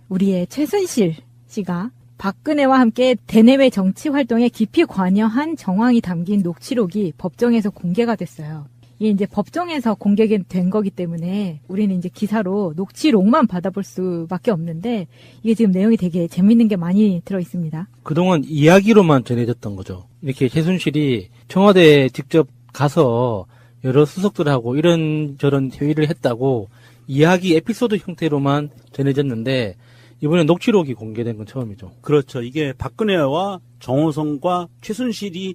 우리의 최순실 씨가 박근혜와 함께 대내외 정치 활동에 깊이 관여한 정황이 담긴 녹취록이 법정에서 공개가 됐어요. 이게 이제 법정에서 공개된 거기 때문에 우리는 이제 기사로 녹취록만 받아볼 수밖에 없는데 이게 지금 내용이 되게 재밌는 게 많이 들어 있습니다. 그동안 이야기로만 전해졌던 거죠. 이렇게 최순실이 청와대에 직접 가서 여러 수석들하고 이런저런 회의를 했다고 이야기 에피소드 형태로만 전해졌는데 이번에 녹취록이 공개된 건 처음이죠. 그렇죠. 이게 박근혜와 정호성과 최순실이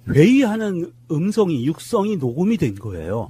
회의하는 육성이 녹음이 된 거예요.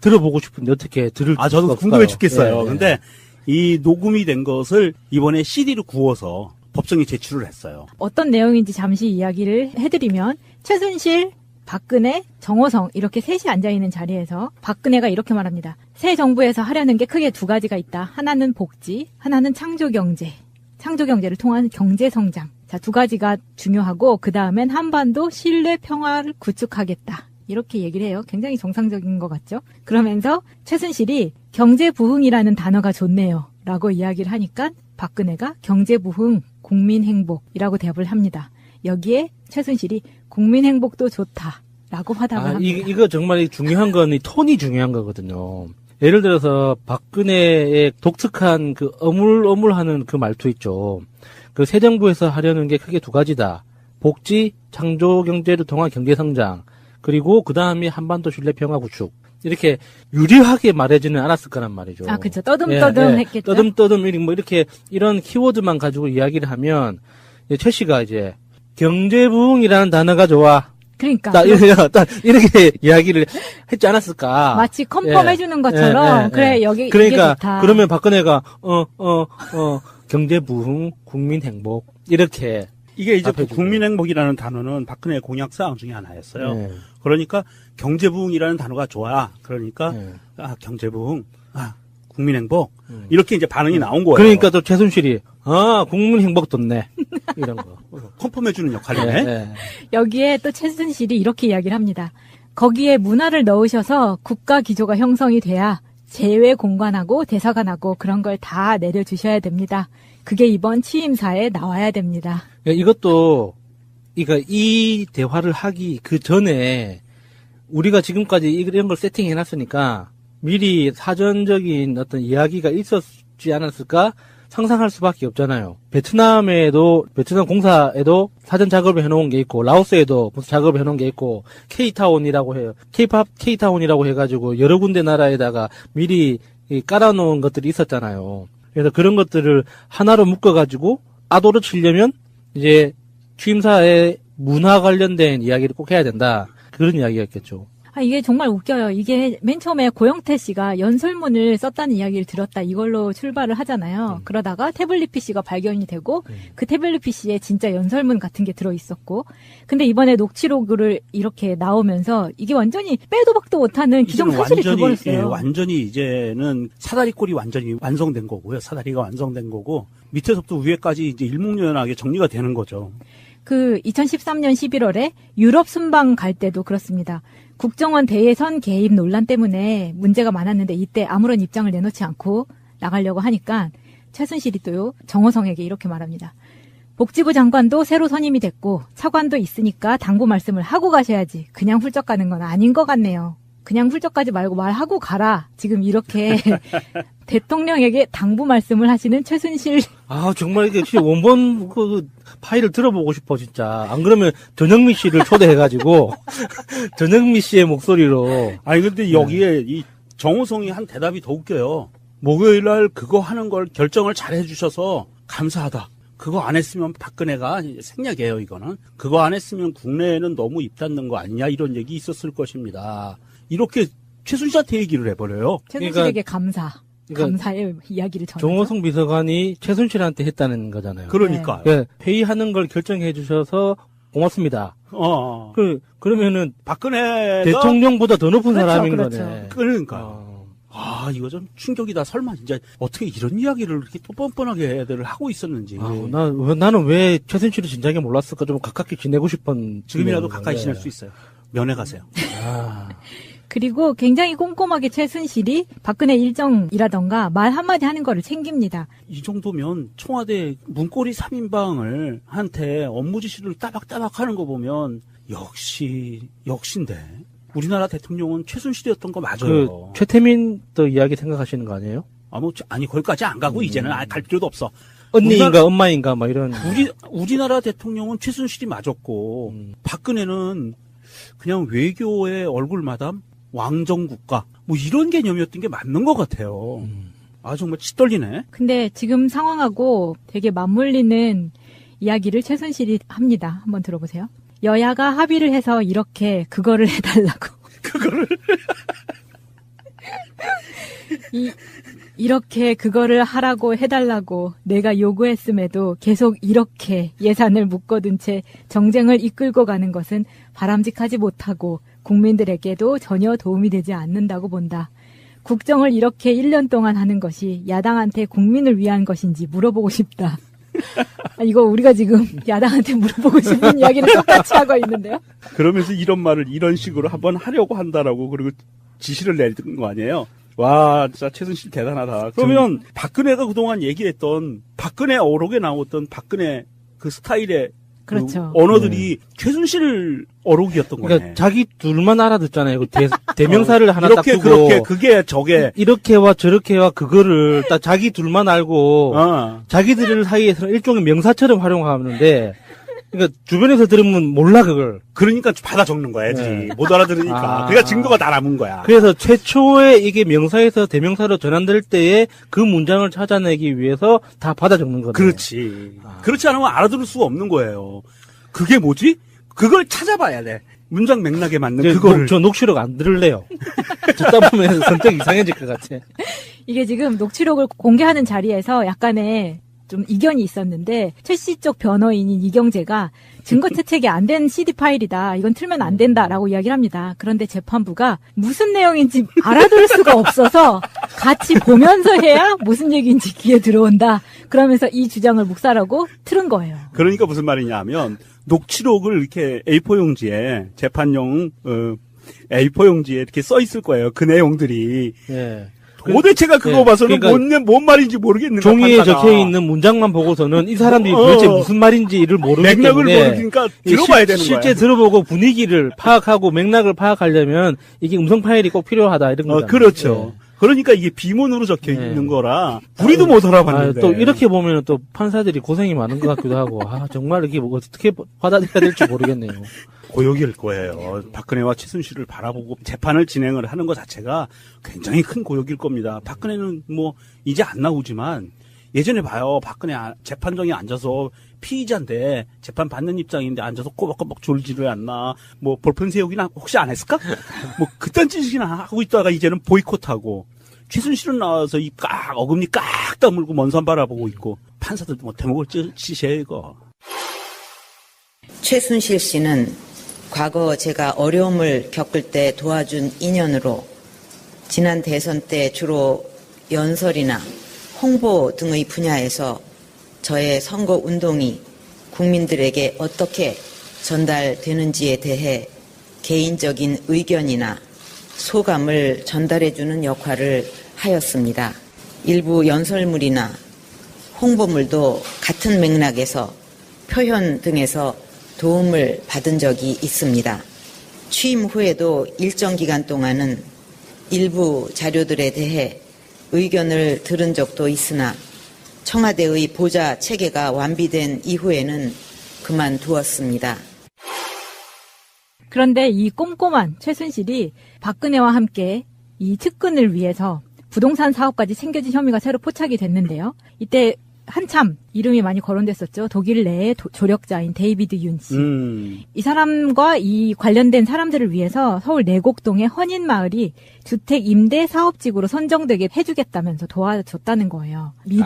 들어보고 싶은데 어떻게 들을 수가 저도 없을까요? 궁금해 죽겠어요. 예, 예. 근데 이 녹음이 된 것을 이번에 CD로 구워서 법정에 제출을 했어요. 어떤 내용인지 잠시 이야기를 해드리면 최순실, 박근혜, 정호성 이렇게 셋이 앉아있는 자리에서 박근혜가 이렇게 말합니다. 새 정부에서 하려는 게 크게 두 가지가 있다. 하나는 복지, 하나는 창조경제. 창조경제를 통한 경제성장. 자, 두 가지가 중요하고 그 다음엔 한반도 신뢰 평화를 구축하겠다. 이렇게 얘기를 해요. 굉장히 정상적인 것 같죠? 그러면서 최순실이 경제부흥이라는 단어가 좋네요. 라고 이야기를 하니까 박근혜가 경제부흥, 국민행복이라고 대답을 합니다. 여기에 최순실이 국민행복도 좋다. 라고 화답을 합니다. 이거 정말 중요한 건 이 톤이 중요한 거거든요. 예를 들어서 박근혜의 독특한 그 어물어물하는 그 말투 있죠. 그 새 정부에서 하려는 게 크게 두 가지다. 복지, 창조 경제를 통한 경제 성장. 그리고 그 다음이 한반도 신뢰 평화 구축. 이렇게 유리하게 말하지는 않았을 거란 말이죠. 아, 그렇죠. 떠듬떠듬 했겠죠. 떠듬떠듬 이렇게 이런 키워드만 가지고 이야기를 하면 최 씨가 이제 경제부흥이라는 단어가 좋아. 그러니까. 이렇게 이야기를 했지 않았을까. 마치 컨펌해주는 것처럼, 그래, 여기, 그러니까, 이게 좋다. 그러면 박근혜가, 경제부흥, 국민행복, 이렇게. 이게 이제 앞에 국민행복이라는 단어는 박근혜의 공약사항 중에 하나였어요. 네. 그러니까 경제부흥이라는 단어가 좋아. 그러니까, 네. 경제부흥, 국민행복. 이렇게 이제 반응이 나온 거예요. 그러니까 또 최순실이, 국민행복 좋네. 이런 거. 컨펌해주는 역할이네. 네. 여기에 또 최순실이 이렇게 이야기를 합니다. 거기에 문화를 넣으셔서 국가 기조가 형성이 돼야 재외 공관하고 대사관하고 그런 걸 다 내려주셔야 됩니다. 그게 이번 취임사에 나와야 됩니다. 이것도, 이 대화를 하기 그 전에 우리가 지금까지 이런 걸 세팅해놨으니까 미리 사전적인 어떤 이야기가 있었지 않았을까? 상상할 수밖에 없잖아요. 베트남 공사에도 사전 작업을 해놓은 게 있고, 라오스에도 작업을 해놓은 게 있고, K타운이라고 해요. K타운이라고 해가지고 여러 군데 나라에다가 미리 깔아놓은 것들이 있었잖아요. 그래서 그런 것들을 하나로 묶어가지고 아도를 치려면 이제 취임사에 문화 관련된 이야기를 꼭 해야 된다. 그런 이야기였겠죠. 이게 정말 웃겨요. 이게 맨 처음에 고영태 씨가 연설문을 썼다는 이야기를 들었다. 이걸로 출발을 하잖아요. 그러다가 태블릿 PC가 발견이 되고 그 태블릿 PC에 진짜 연설문 같은 게 들어있었고. 근데 이번에 녹취록을 이렇게 나오면서 이게 완전히 빼도 박도 못하는 기정사실이 돼버렸어요. 완전히 이제는 사다리꼴이 완전히 완성된 거고요. 사다리가 완성된 거고 밑에서부터 위에까지 이제 일목요연하게 정리가 되는 거죠. 2013년 11월에 유럽 순방 갈 때도 그렇습니다. 국정원 대예선 개입 논란 때문에 문제가 많았는데 이때 아무런 입장을 내놓지 않고 나가려고 하니까 최순실이 또요, 정호성에게 이렇게 말합니다. 복지부 장관도 새로 선임이 됐고 차관도 있으니까 당부 말씀을 하고 가셔야지. 그냥 훌쩍 가는 건 아닌 것 같네요. 그냥 훌쩍 가지 말고 말하고 가라. 지금 이렇게 대통령에게 당부 말씀을 하시는 최순실. 정말 이게 원본 파일을 들어보고 싶어, 진짜. 안 그러면 전영미 씨를 초대해가지고, 전영미 씨의 목소리로. 근데 여기에 이 정호성이 한 대답이 더 웃겨요. 목요일 날 그거 하는 걸 결정을 잘 해주셔서 감사하다. 그거 안 했으면 박근혜가 생략이에요, 이거는. 그거 안 했으면 국내에는 너무 입 닫는 거 아니냐, 이런 얘기 있었을 것입니다. 이렇게 최순실한테 얘기를 해버려요. 최순실에게 감사의 이야기를 전하죠. 정호성 비서관이 최순실한테 했다는 거잖아요. 그러니까요. 네. 회의하는 걸 결정해 주셔서 고맙습니다. 그러면은 박근혜가 대통령보다 더 높은 사람인 그렇죠. 거네. 그러니까요. 이거 좀 충격이다. 설마 진짜 어떻게 이런 이야기를 이렇게 또 뻔뻔하게 애들을 하고 있었는지. 나는 왜 최순실을 진작에 몰랐을까? 좀 가깝게 지내고 싶은. 지금이라도 가까이 지낼 수 있어요. 면회 가세요. 그리고 굉장히 꼼꼼하게 최순실이 박근혜 일정이라던가 말 한마디 하는 거를 챙깁니다. 이 정도면 청와대 문고리 3인방을 한테 업무 지시를 따박따박 하는 거 보면 역시인데 우리나라 대통령은 최순실이었던 거 맞아요. 최태민 또 이야기 생각하시는 거 아니에요? 아니 거기까지 안 가고 이제는 갈 필요도 없어. 언니인가 엄마인가 막 이런. 우리나라 대통령은 최순실이 맞았고 박근혜는 그냥 외교의 얼굴 마담, 왕정국가 뭐 이런 개념이었던 게 맞는 것 같아요. 정말 치 떨리네. 근데 지금 상황하고 되게 맞물리는 이야기를 최순실이 합니다. 한번 들어보세요. 여야가 합의를 해서 이렇게 그거를 해달라고. 그거를 이렇게 그거를 하라고 해달라고 내가 요구했음에도 계속 이렇게 예산을 묶어둔 채 정쟁을 이끌고 가는 것은 바람직하지 못하고 국민들에게도 전혀 도움이 되지 않는다고 본다. 국정을 이렇게 1년 동안 하는 것이 야당한테 국민을 위한 것인지 물어보고 싶다. 이거 우리가 지금 야당한테 물어보고 싶은 이야기를 똑같이 하고 있는데요. 그러면서 이런 말을 이런 식으로 한번 하려고 한다라고 그리고 지시를 내린 거 아니에요. 와, 진짜 최순실 대단하다. 그러면 박근혜가 그동안 얘기했던 박근혜 어록에 나왔던 박근혜 그 스타일의 그렇죠. 그 언어들이 최순실 어록이었던 거네. 그러니까 자기 둘만 알아듣잖아요. 그 대명사를 하나 딱 이렇게 두고 그렇게 그게 저게 이렇게와 저렇게와 그거를 딱 자기 둘만 알고 자기들 사이에서는 일종의 명사처럼 활용하는데 그러니까 주변에서 들으면 몰라 그걸. 그러니까 받아 적는 거야, 애들이. 네. 못 알아들으니까. 그러니까 증거가 다 남은 거야. 그래서 최초에 이게 명사에서 대명사로 전환될 때에 그 문장을 찾아내기 위해서 다 받아 적는 거네. 그렇지. 그렇지 않으면 알아들을 수가 없는 거예요. 그게 뭐지? 그걸 찾아봐야 돼. 문장 맥락에 맞는 그거를. 저 녹취록 안 들을래요. 듣다 보면 선택 이상해질 것 같아. 이게 지금 녹취록을 공개하는 자리에서 약간의 좀 이견이 있었는데 최 씨 쪽 변호인인 이경재가 증거 채택이 안 된 CD 파일이다. 이건 틀면 안 된다라고 이야기를 합니다. 그런데 재판부가 무슨 내용인지 알아들을 수가 없어서 같이 보면서 해야 무슨 얘기인지 귀에 들어온다. 그러면서 이 주장을 묵살하고 틀은 거예요. 그러니까 무슨 말이냐 하면 녹취록을 이렇게 A4 용지에 재판용 A4 용지에 이렇게 써 있을 거예요. 그 내용들이. 예. 도대체가 그거 봐서는 그러니까 뭔 말인지 모르겠는 거야. 종이에 적혀 있는 문장만 보고서는 이 사람들이 도대체 무슨 말인지를 모르기 맥락을 때문에 모르니까 들어봐야 되는 거야. 실제 들어보고 분위기를 파악하고 맥락을 파악하려면 이게 음성 파일이 꼭 필요하다 이런 거죠. 그렇죠. 예. 그러니까 이게 비문으로 적혀 네. 있는 거라 우리도 못 알아봤는데. 또 이렇게 보면 또 판사들이 고생이 많은 것 같기도 하고 정말 이게 뭐 어떻게 받아들여야 될지 모르겠네요. 고역일 거예요. 박근혜와 최순실을 바라보고 재판을 진행을 하는 것 자체가 굉장히 큰 고역일 겁니다. 박근혜는 뭐 이제 안 나오지만 예전에 봐요. 박근혜 재판정에 앉아서 피의자인데 재판 받는 입장인데 앉아서 꼬박꼬박 졸지를 않나. 뭐 볼펜 세우기나 혹시 안 했을까? 뭐 그딴 짓이나 하고 있다가 이제는 보이콧하고 최순실은 나와서 어금니 깍 다물고 먼 산 바라보고 있고 판사들도 뭐 대목을 찌시해 이거. 최순실 씨는 과거 제가 어려움을 겪을 때 도와준 인연으로 지난 대선 때 주로 연설이나 홍보 등의 분야에서 저의 선거 운동이 국민들에게 어떻게 전달되는지에 대해 개인적인 의견이나 소감을 전달해주는 역할을 하였습니다. 일부 연설물이나 홍보물도 같은 맥락에서 표현 등에서 도움을 받은 적이 있습니다. 취임 후에도 일정 기간 동안은 일부 자료들에 대해 의견을 들은 적도 있으나 청와대의 보좌 체계가 완비된 이후에는 그만두었습니다. 그런데 이 꼼꼼한 최순실이 박근혜와 함께 이 측근을 위해서 부동산 사업까지 챙겨진 혐의가 새로 포착이 됐는데요. 이때 한참 이름이 많이 거론됐었죠. 독일 내의 조력자인 데이비드 윤 씨. 이 사람과 이 관련된 사람들을 위해서 서울 내곡동의 헌인마을이 주택 임대 사업지구로 선정되게 해주겠다면서 도와줬다는 거예요. 미리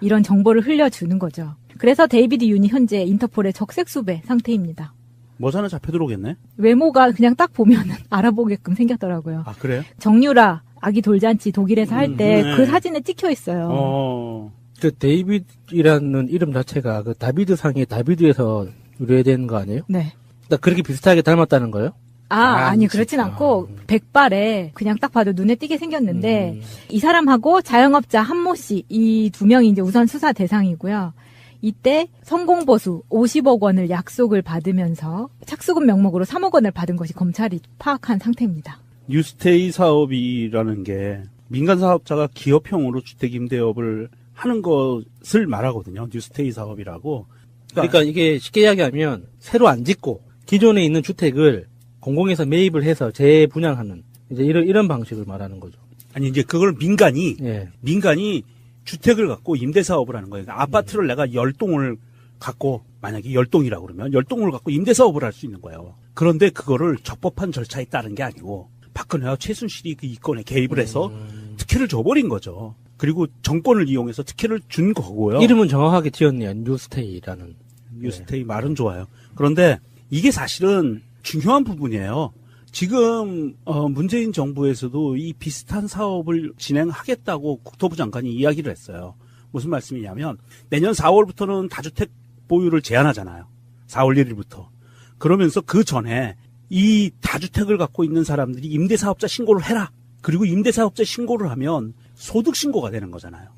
이런 정보를 흘려주는 거죠. 그래서 데이비드 윤이 현재 인터폴의 적색수배 상태입니다. 뭐 하나 잡혀 들어오겠네? 외모가 그냥 딱 보면은 알아보게끔 생겼더라고요. 아, 그래요? 정유라 아기 돌잔치 독일에서 할 때 그 네. 사진에 찍혀 있어요. 그 데이비드라는 이름 자체가 그 다비드 상의 다비드에서 유래된 거 아니에요? 네. 그러니까 그렇게 비슷하게 닮았다는 거예요? 아니, 그렇진 않고, 백발에 그냥 딱 봐도 눈에 띄게 생겼는데, 이 사람하고 자영업자 한모 씨, 이 두 명이 이제 우선 수사 대상이고요. 이때 성공보수 50억 원을 약속을 받으면서 착수금 명목으로 3억 원을 받은 것이 검찰이 파악한 상태입니다. 뉴스테이 사업이라는 게 민간 사업자가 기업형으로 주택 임대업을 하는 것을 말하거든요. 뉴스테이 사업이라고. 그러니까 이게 쉽게 이야기하면 새로 안 짓고 기존에 있는 주택을 공공에서 매입을 해서 재분양하는 이제 이런 방식을 말하는 거죠. 아니 이제 그걸 민간이 예. 주택을 갖고 임대 사업을 하는 거예요. 그러니까 아파트를 내가 10동을 갖고 만약에 10동이라고 그러면 10동을 갖고 임대 사업을 할 수 있는 거예요. 그런데 그거를 적법한 절차에 따른 게 아니고 박근혜와 최순실이 그 이권에 개입을 해서 특혜를 줘버린 거죠. 그리고 정권을 이용해서 특혜를 준 거고요. 이름은 정확하게 지었네요. 뉴스테이라는. 뉴스테이 말은 좋아요. 그런데 이게 사실은 중요한 부분이에요. 지금 문재인 정부에서도 이 비슷한 사업을 진행하겠다고 국토부 장관이 이야기를 했어요. 무슨 말씀이냐면 내년 4월부터는 다주택 보유를 제한하잖아요. 4월 1일부터. 그러면서 그 전에 이 다주택을 갖고 있는 사람들이 임대사업자 신고를 해라. 그리고 임대사업자 신고를 하면 소득신고가 되는 거잖아요.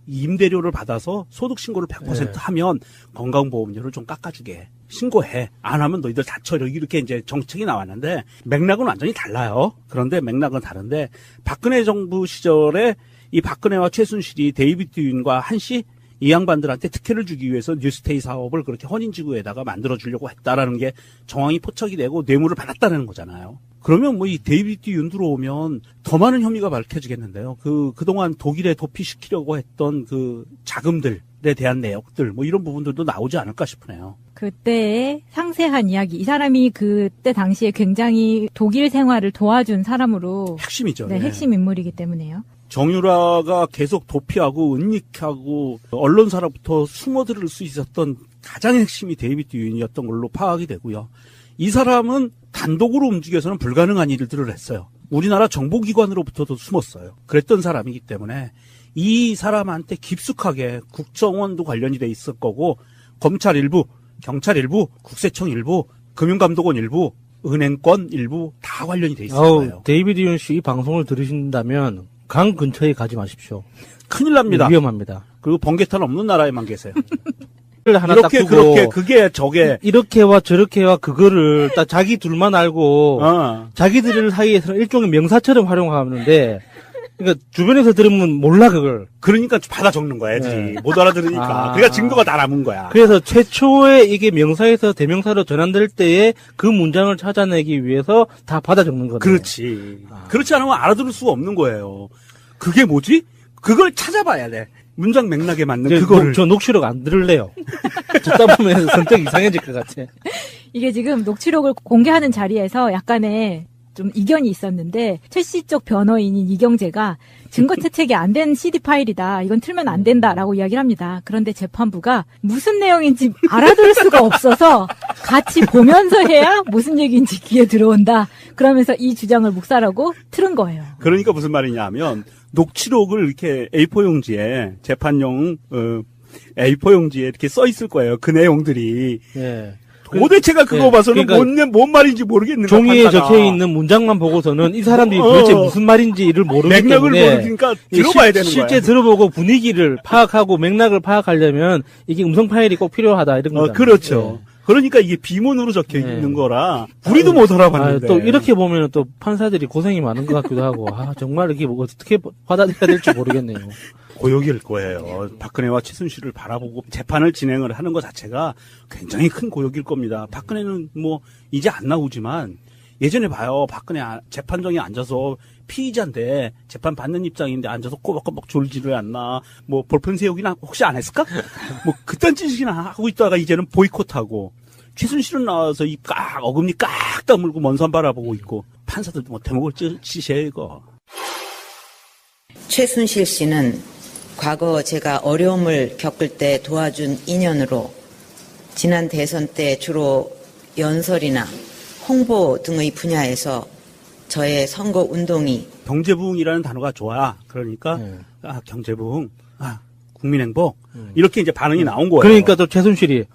이 임대료를 받아서 소득신고를 100% 하면 건강보험료를 좀 깎아주게. 신고해. 안 하면 너희들 다쳐. 이렇게 이제 정책이 나왔는데 맥락은 완전히 달라요. 그런데 맥락은 다른데 박근혜 정부 시절에 이 박근혜와 최순실이 데이비드 윤과 한씨 이 양반들한테 특혜를 주기 위해서 뉴스테이 사업을 그렇게 헌인지구에다가 만들어주려고 했다라는 게 정황이 포착이 되고 뇌물을 받았다는 거잖아요. 그러면 뭐 이 데이비드 윤 들어오면 더 많은 혐의가 밝혀지겠는데요. 그동안 독일에 도피시키려고 했던 그 자금들에 대한 내역들 뭐 이런 부분들도 나오지 않을까 싶으네요. 그때의 상세한 이야기. 이 사람이 그때 당시에 굉장히 독일 생활을 도와준 사람으로 핵심이죠. 네, 네. 핵심 인물이기 때문에요. 정유라가 계속 도피하고 은닉하고 언론사로부터 숨어들을 수 있었던 가장 핵심이 데이비드 윤이었던 걸로 파악이 되고요. 이 사람은 단독으로 움직여서는 불가능한 일들을 했어요. 우리나라 정보기관으로부터도 숨었어요. 그랬던 사람이기 때문에 이 사람한테 깊숙하게 국정원도 관련이 돼 있을 거고 검찰 일부, 경찰 일부, 국세청 일부, 금융감독원 일부, 은행권 일부 다 관련이 돼 있을 거예요. 데이비드 윤 씨 이 방송을 들으신다면 강 근처에 가지 마십시오. 큰일 납니다. 위험합니다. 그리고 번개탄 없는 나라에만 계세요. 하나 이렇게 딱 두고 그렇게 그게 저게 이렇게와 저렇게와 그거를 딱 자기 둘만 알고 자기들 사이에서는 일종의 명사처럼 활용하는데 그러니까 주변에서 들으면 몰라 그걸. 그러니까 받아 적는 거야 애들이 못 알아들으니까. 아. 그러니까 증거가 다 남은 거야. 그래서 최초에 이게 명사에서 대명사로 전환될 때에 그 문장을 찾아내기 위해서 다 받아 적는 거네. 그렇지. 그렇지 않으면 알아들을 수가 없는 거예요. 그게 뭐지? 그걸 찾아봐야 돼. 문장 맥락에 맞는 그거를. 저 녹취록 안 들을래요. 듣다 보면 성격 이상해질 것 같아. 이게 지금 녹취록을 공개하는 자리에서 약간의 좀 이견이 있었는데 최 씨 쪽 변호인인 이경재가 증거 채택이 안 된 CD 파일이다. 이건 틀면 안 된다라고 이야기를 합니다. 그런데 재판부가 무슨 내용인지 알아들을 수가 없어서 같이 보면서 해야 무슨 얘기인지 귀에 들어온다. 그러면서 이 주장을 묵살하고 틀은 거예요. 그러니까 무슨 말이냐 하면 녹취록을 이렇게 A4 용지에 재판용 A4 용지에 이렇게 써 있을 거예요. 그 내용들이. 예. 도대체가 그거 예. 봐서는 그러니까 뭔 말인지 모르겠는 거야. 종이에 판사가. 적혀 있는 문장만 보고서는 이 사람들이 도대체 무슨 말인지를 모르기 맥락을 때문에 모르니까 들어봐야 되는 거야. 실제 들어보고 분위기를 파악하고 맥락을 파악하려면 이게 음성 파일이 꼭 필요하다 이런 거죠. 그렇죠. 그러니까 이게 비문으로 적혀 네. 있는 거라 우리도 못 알아봤는데. 또 이렇게 보면 또 판사들이 고생이 많은 것 같기도 하고 정말 이게 뭐 어떻게 받아들여야 될지 모르겠네요. 고역일 거예요. 박근혜와 최순실을 바라보고 재판을 진행을 하는 것 자체가 굉장히 큰 고역일 겁니다. 박근혜는 뭐 이제 안 나오지만 예전에 봐요. 박근혜 재판정에 앉아서 피의자인데 재판 받는 입장인데 앉아서 꼬박꼬박 졸지를 않나. 뭐 볼펜 세우기나 혹시 안 했을까? 뭐 그딴 짓이나 하고 있다가 이제는 보이콧하고 최순실은 나와서 어금니 깍 다물고 먼 산 바라보고 있고 판사들도 뭐 대목을 찌시해 이거. 최순실 씨는 과거 제가 어려움을 겪을 때 도와준 인연으로 지난 대선 때 주로 연설이나 홍보 등의 분야에서 저의 선거 운동이 경제부흥이라는 단어가 좋아. 그러니까 경제부흥, 국민행복 이렇게 이제 반응이 나온 거예요. 그러니까 또 최순실이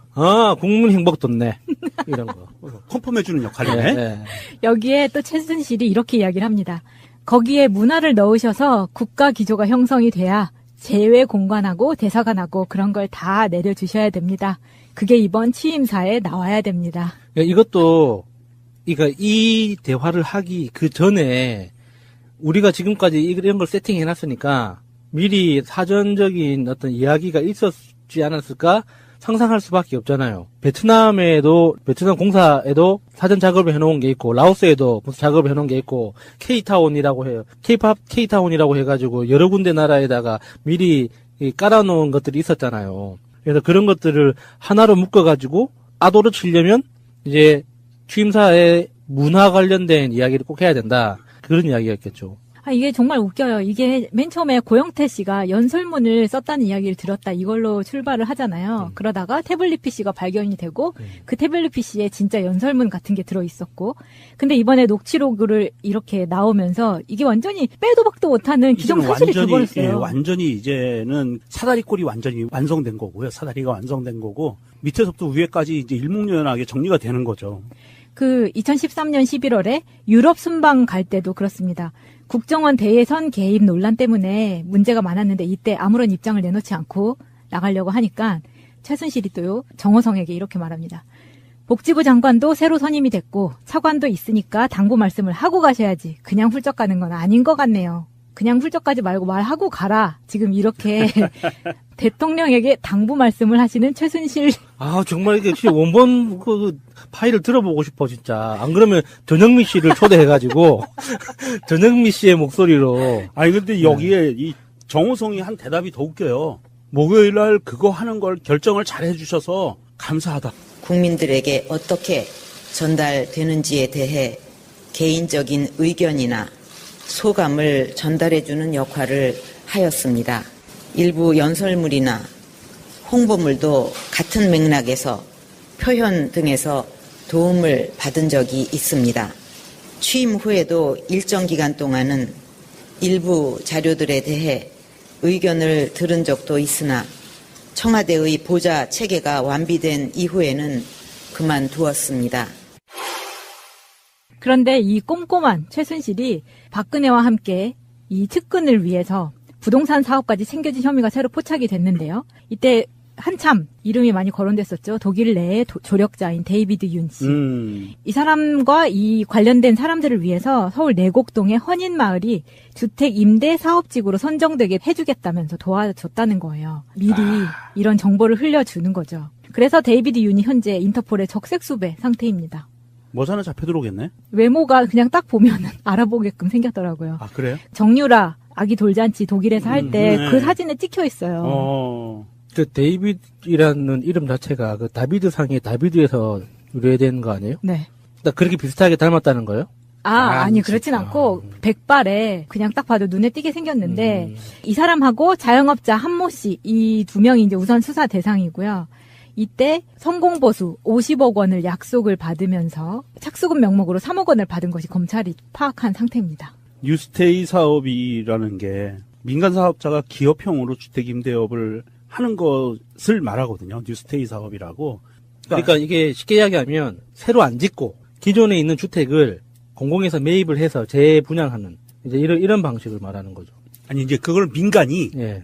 국민 행복 돋네. 이런 거. 컨펌해주는 역할이네. 네. 여기에 또 최순실이 이렇게 이야기를 합니다. 거기에 문화를 넣으셔서 국가 기조가 형성이 돼야 재외 공관하고 대사관하고 그런 걸 다 내려주셔야 됩니다. 그게 이번 취임사에 나와야 됩니다. 이것도, 이 대화를 하기 그 전에 우리가 지금까지 이런 걸 세팅해놨으니까 미리 사전적인 어떤 이야기가 있었지 않았을까 상상할 수밖에 없잖아요. 베트남 공사에도 사전 작업을 해놓은 게 있고, 라오스에도 작업을 해놓은 게 있고, K타운이라고 해요. K타운이라고 해가지고 여러 군데 나라에다가 미리 깔아놓은 것들이 있었잖아요. 그래서 그런 것들을 하나로 묶어가지고 아도를 치려면 이제 취임사에 문화 관련된 이야기를 꼭 해야 된다. 그런 이야기였겠죠. 이게 정말 웃겨요. 이게 맨 처음에 고영태 씨가 연설문을 썼다는 이야기를 들었다. 이걸로 출발을 하잖아요. 그러다가 태블릿 PC가 발견이 되고 그 태블릿 PC에 진짜 연설문 같은 게 들어있었고 근데 이번에 녹취록을 이렇게 나오면서 이게 완전히 빼도 박도 못하는 기정사실이 돼버렸어요. 예, 완전히 이제는 사다리꼴이 완전히 완성된 거고요. 사다리가 완성된 거고 밑에서부터 위에까지 이제 일목요연하게 정리가 되는 거죠. 그 2013년 11월에 유럽 순방 갈 때도 그렇습니다. 국정원 대예선 개입 논란 때문에 문제가 많았는데 이때 아무런 입장을 내놓지 않고 나가려고 하니까 최순실이 또요 정호성에게 이렇게 말합니다. 복지부 장관도 새로 선임이 됐고 차관도 있으니까 당부 말씀을 하고 가셔야지. 그냥 훌쩍 가는 건 아닌 것 같네요. 그냥 훌쩍 가지 말고 말하고 가라. 지금 이렇게 대통령에게 당부 말씀을 하시는 최순실. 정말 이게 진짜 원본 그 파일을 들어보고 싶어, 진짜. 안 그러면 전영미 씨를 초대해가지고, 전영미 씨의 목소리로. 아니, 근데 여기에 이 정호성이 한 대답이 더 웃겨요. 목요일 날 그거 하는 걸 결정을 잘 해주셔서 감사하다. 국민들에게 어떻게 전달되는지에 대해 개인적인 의견이나 소감을 전달해주는 역할을 하였습니다. 일부 연설물이나 홍보물도 같은 맥락에서 표현 등에서 도움을 받은 적이 있습니다. 취임 후에도 일정 기간 동안은 일부 자료들에 대해 의견을 들은 적도 있으나 청와대의 보좌 체계가 완비된 이후에는 그만두었습니다. 그런데 이 꼼꼼한 최순실이 박근혜와 함께 이 측근을 위해서 부동산 사업까지 챙겨진 혐의가 새로 포착이 됐는데요. 이때 한참 이름이 많이 거론됐었죠. 독일 내의 조력자인 데이비드 윤 씨. 이 사람과 이 관련된 사람들을 위해서 서울 내곡동의 헌인마을이 주택 임대 사업지구로 선정되게 해주겠다면서 도와줬다는 거예요. 미리 이런 정보를 흘려주는 거죠. 그래서 데이비드 윤이 현재 인터폴의 적색수배 상태입니다. 뭐 하나 잡혀 들어오겠네? 외모가 그냥 딱 보면은 알아보게끔 생겼더라고요. 아, 그래요? 정유라 아기 돌잔치 독일에서 할 때 그 네. 사진에 찍혀 있어요. 그 데이비드이라는 이름 자체가 그 다비드 상의 다비드에서 유래된 거 아니에요? 네. 그러니까 그렇게 비슷하게 닮았다는 거예요? 아니 그렇진 않고 백발에 그냥 딱 봐도 눈에 띄게 생겼는데 이 사람하고 자영업자 한모 씨 이 두 명이 이제 우선 수사 대상이고요. 이때 성공보수 50억 원을 약속을 받으면서 착수금 명목으로 3억 원을 받은 것이 검찰이 파악한 상태입니다. 뉴스테이 사업이라는 게 민간 사업자가 기업형으로 주택 임대업을 하는 것을 말하거든요. 뉴스테이 사업이라고. 그러니까 이게 쉽게 이야기하면 새로 안 짓고 기존에 있는 주택을 공공에서 매입을 해서 재분양하는 이제 이런 방식을 말하는 거죠. 아니 이제 그걸 민간이 예.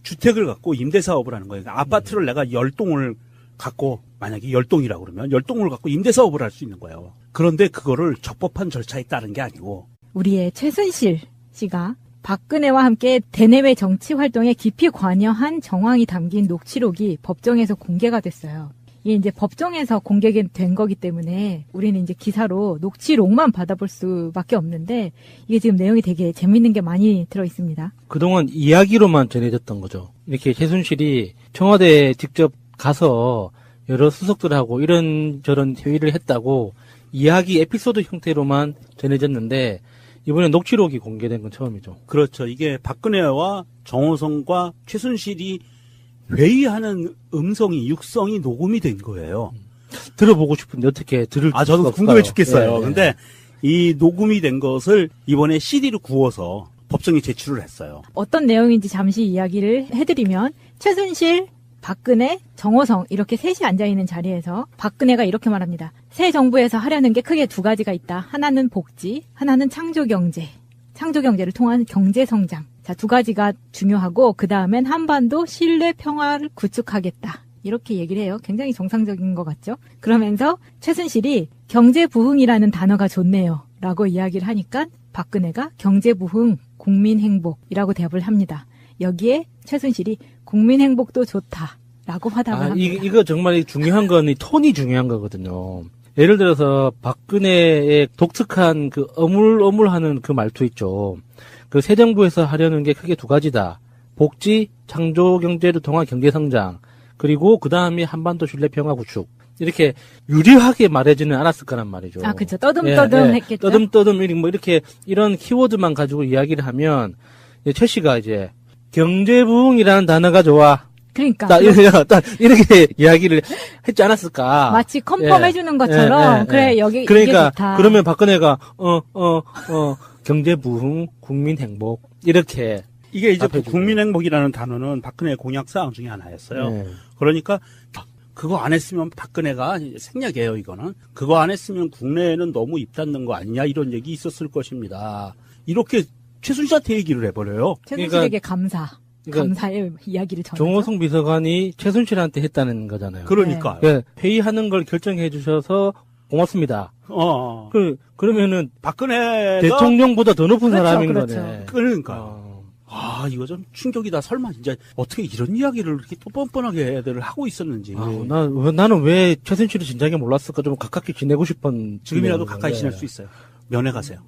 주택을 갖고 임대 사업을 하는 거예요. 그러니까 아파트를 내가 10동을 갖고 만약에 10동이라고 그러면 10동을 갖고 임대 사업을 할 수 있는 거예요. 그런데 그거를 적법한 절차에 따른 게 아니고 우리의 최순실 씨가 박근혜와 함께 대내외 정치 활동에 깊이 관여한 정황이 담긴 녹취록이 법정에서 공개가 됐어요. 이게 이제 법정에서 공개된 거기 때문에 우리는 이제 기사로 녹취록만 받아볼 수밖에 없는데 이게 지금 내용이 되게 재밌는 게 많이 들어 있습니다. 그동안 이야기로만 전해졌던 거죠. 이렇게 최순실이 청와대에 직접 가서 여러 수석들하고 이런저런 회의를 했다고 이야기 에피소드 형태로만 전해졌는데 이번에 녹취록이 공개된 건 처음이죠. 그렇죠. 이게 박근혜와 정호성과 최순실이 회의하는 육성이 녹음이 된 거예요. 들어보고 싶은데 어떻게 들을 수가 저도 없을까요? 궁금해 죽겠어요. 네, 네. 근데 이 녹음이 된 것을 이번에 CD로 구워서 법정에 제출을 했어요. 어떤 내용인지 잠시 이야기를 해드리면 최순실 박근혜, 정호성 이렇게 셋이 앉아있는 자리에서 박근혜가 이렇게 말합니다. 새 정부에서 하려는 게 크게 두 가지가 있다. 하나는 복지, 하나는 창조경제. 창조경제를 통한 경제성장. 자, 두 가지가 중요하고 그 다음엔 한반도 신뢰 평화를 구축하겠다. 이렇게 얘기를 해요. 굉장히 정상적인 것 같죠? 그러면서 최순실이 경제부흥이라는 단어가 좋네요. 라고 이야기를 하니까 박근혜가 경제부흥, 국민행복이라고 대답을 합니다. 여기에 최순실이 국민행복도 좋다라고 화답을 합니다. 이거 정말 중요한 건 이 톤이 중요한 거거든요. 예를 들어서 박근혜의 독특한 그 어물어물하는 그 말투 있죠. 그 새 정부에서 하려는 게 크게 두 가지다. 복지, 창조 경제를 통한 경제 성장. 그리고 그 다음에 한반도 신뢰 평화 구축. 이렇게 유리하게 말하지는 않았을 거란 말이죠. 아, 그렇죠. 떠듬떠듬 했겠죠. 떠듬떠듬 이렇게 이런 키워드만 가지고 이야기를 하면 최 씨가 이제 경제부흥이라는 단어가 좋아. 그러니까 딱 이렇게 이야기를 했지 않았을까. 마치 컨펌해주는 것처럼 그래 여기 그러니까 이게 좋다. 그러면 박근혜가 경제부흥, 국민행복 이렇게 이게 이제 답해주고. 국민행복이라는 단어는 박근혜의 공약사항 중에 하나였어요. 네. 그러니까 그거 안 했으면 박근혜가 이제 생략이에요, 이거는. 그거 안 했으면 국내에는 너무 입 닫는 거 아니냐 이런 얘기 있었을 것입니다. 이렇게 최순실한테 얘기를 해버려요. 최순실에게 감사의 이야기를 전하죠. 정호성 비서관이 최순실한테 했다는 거잖아요. 그러니까요. 예, 회의하는 걸 결정해 주셔서 고맙습니다. 그러면은 박근혜가 대통령보다 더 높은 그렇죠, 사람인 그렇죠. 거네. 그러니까요. 이거 좀 충격이다. 설마 진짜 어떻게 이런 이야기를 이렇게 또 뻔뻔하게 애들을 하고 있었는지. 나는 왜 최순실을 진작에 몰랐을까 좀 가깝게 지내고 싶은 지금이라도 가까이 지낼 수 있어요. 면회 가세요.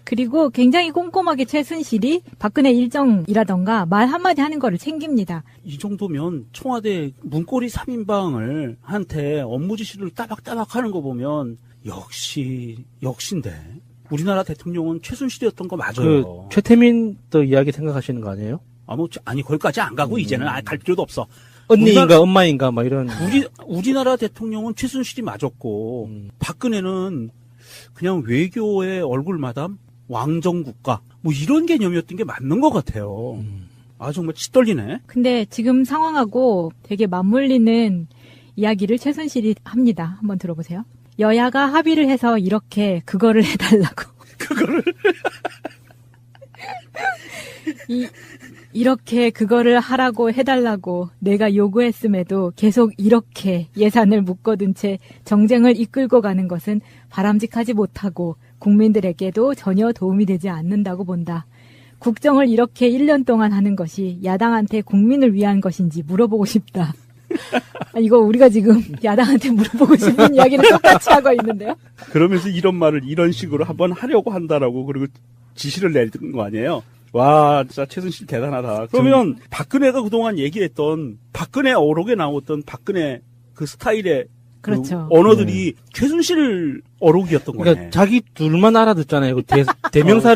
그리고 굉장히 꼼꼼하게 최순실이 박근혜 일정이라던가 말 한마디 하는 거를 챙깁니다. 이 정도면 청와대 문고리 3인방을 한테 업무 지시를 따박따박 하는 거 보면 역시인데. 우리나라 대통령은 최순실이었던 거 맞아요. 최태민도 이야기 생각하시는 거 아니에요? 아니, 거기까지 안 가고, 이제는 갈 필요도 없어. 언니인가 엄마인가 막 이런. 우리나라 대통령은 최순실이 맞았고, 박근혜는 그냥 외교의 얼굴마담, 왕정국가, 뭐 이런 개념이었던 게 맞는 것 같아요. 정말 치 떨리네. 근데 지금 상황하고 되게 맞물리는 이야기를 최순실이 합니다. 한번 들어보세요. 여야가 합의를 해서 이렇게 그거를 해달라고. 그거를? 이렇게 그거를 하라고 해달라고 내가 요구했음에도 계속 이렇게 예산을 묶어둔 채 정쟁을 이끌고 가는 것은 바람직하지 못하고 국민들에게도 전혀 도움이 되지 않는다고 본다. 국정을 이렇게 1년 동안 하는 것이 야당한테 국민을 위한 것인지 물어보고 싶다. 이거 우리가 지금 야당한테 물어보고 싶은 이야기를 똑같이 하고 있는데요. 그러면서 이런 말을 이런 식으로 한번 하려고 한다라고 그리고 지시를 내린 거 아니에요. 와, 진짜 최순실 대단하다. 그러면 박근혜가 그동안 얘기했던 박근혜 어록에 나왔던 박근혜 그 스타일의 그렇죠. 그 언어들이 최순실 어록이었던 거네. 그러니까 자기 둘만 알아듣잖아요. 그 대명사